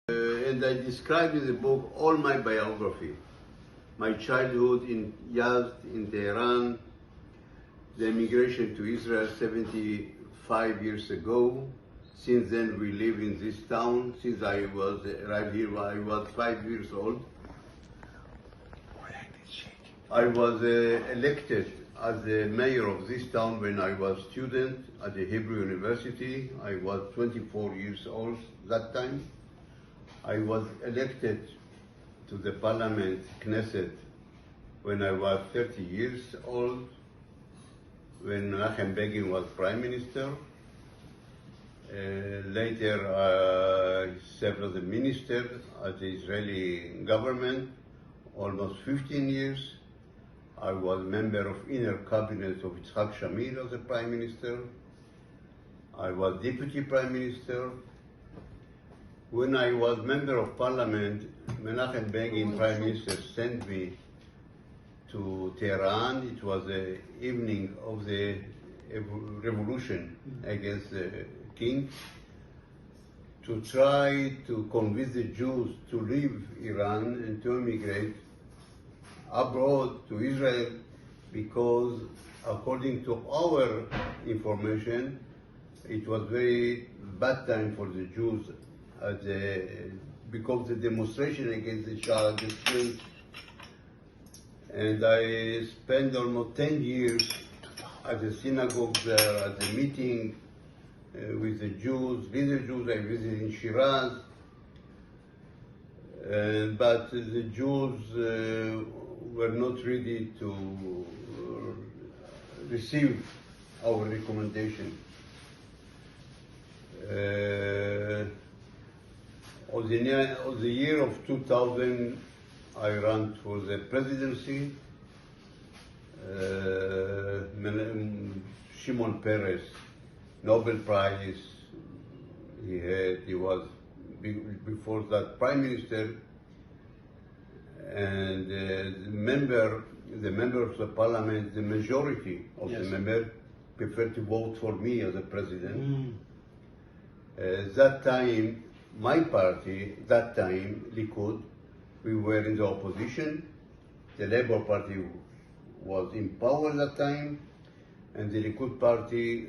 And I described in the book all my biography. My childhood in Yazd, in Tehran, the immigration to Israel 75 years ago. Since then we live in this town. Since I arrived here, I was 5 years old. I was elected as the mayor of this town when I was a student at the Hebrew University. I was 24 years old that time. I was elected to the parliament, Knesset, when I was 30 years old, when Menachem Begin was prime minister. Later I served as a minister at the Israeli government, almost 15 years. I was member of inner cabinet of Yitzhak Shamir as a prime minister. I was deputy prime minister. When I was member of parliament, Menachem Begin, prime minister, sent me to Tehran. It was the evening of the revolution against the king, to try to convince the Jews to leave Iran and to immigrate abroad to Israel, because according to our information, it was very bad time for the Jews because the demonstration against the Shah just killed. And I spent almost 10 years at the synagogue there, at the meeting with the Jews, little Jews. I visited in Shiraz. But the Jews were not ready to receive our recommendation. On the year of 2000, I ran for the presidency. Shimon Peres, Nobel Prize, he was before that prime minister, and the member of the parliament, the majority of the members preferred to vote for me as a president. That time, my party, Likud, we were in the opposition. The Labour Party was in power that time, and the Likud party,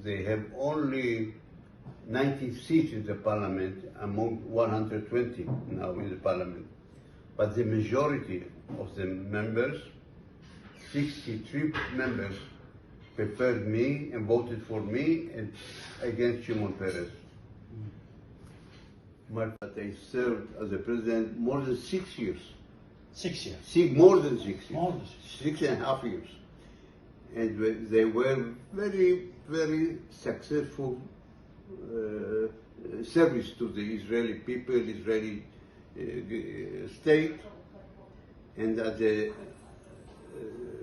they have only 90 seats in the parliament among 120 now in the parliament. But the majority of the members, 63 members, preferred me and voted for me and against Shimon Peres. But I served as a president more than 6 years. 6 years? More than 6 years. More than 6.5 years. And they were very, very successful service to the Israeli people, Israeli state. And at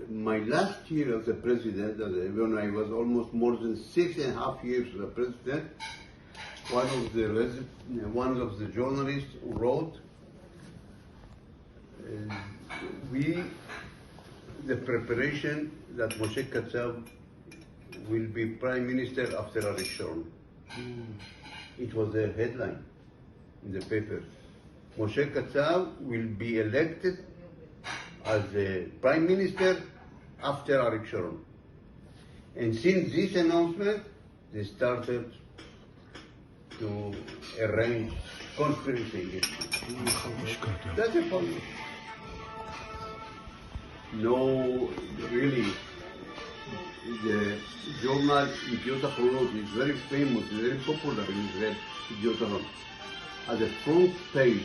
my last year as a president, when I was almost more than 6.5 years as a president, one of the journalists wrote, the preparation that Moshe Katsav will be prime minister after Arik Sharon. It was a headline in the paper. Moshe Katsav will be elected as the prime minister after Arik Sharon. And since this announcement, they started to arrange conspiracy. That's a point. No, really, the journal Yediot Ahronoth is very famous, very popular in Israel, Yediot Ahronoth. At the front page,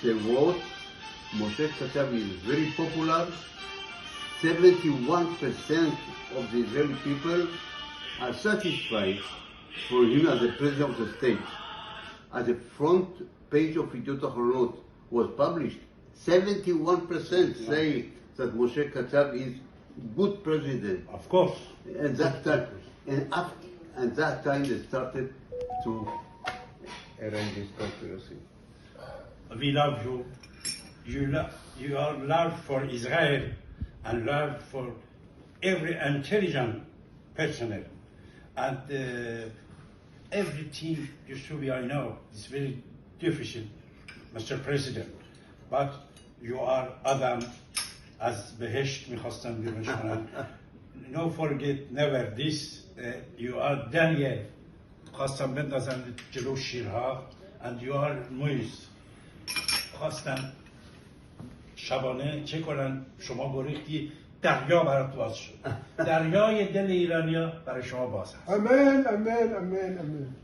they wrote, Moshe Katsav is very popular. 71% of the Israeli people are satisfied for him as the president of the state. At the front page of Yediot Ahronoth was published, 71% say that Moshe Katsav is good president. Of course. And that time they started to arrange this conspiracy. We love you. You are love for Israel and love for every intelligent personnel. And everything used to be, I know, it's very difficult, Mr. President. But you are Adam, as بهشت میخواستم بیرونش کنن. No forget never this, you are Daniel. خواستم بندازن جلو شیرها and you are Moise. خواستم شبانه چه کنن شما گریختی دریا برات باز شد. دریای دل ایرانیا برای شما باز هست. Amen, amen, amen, amen.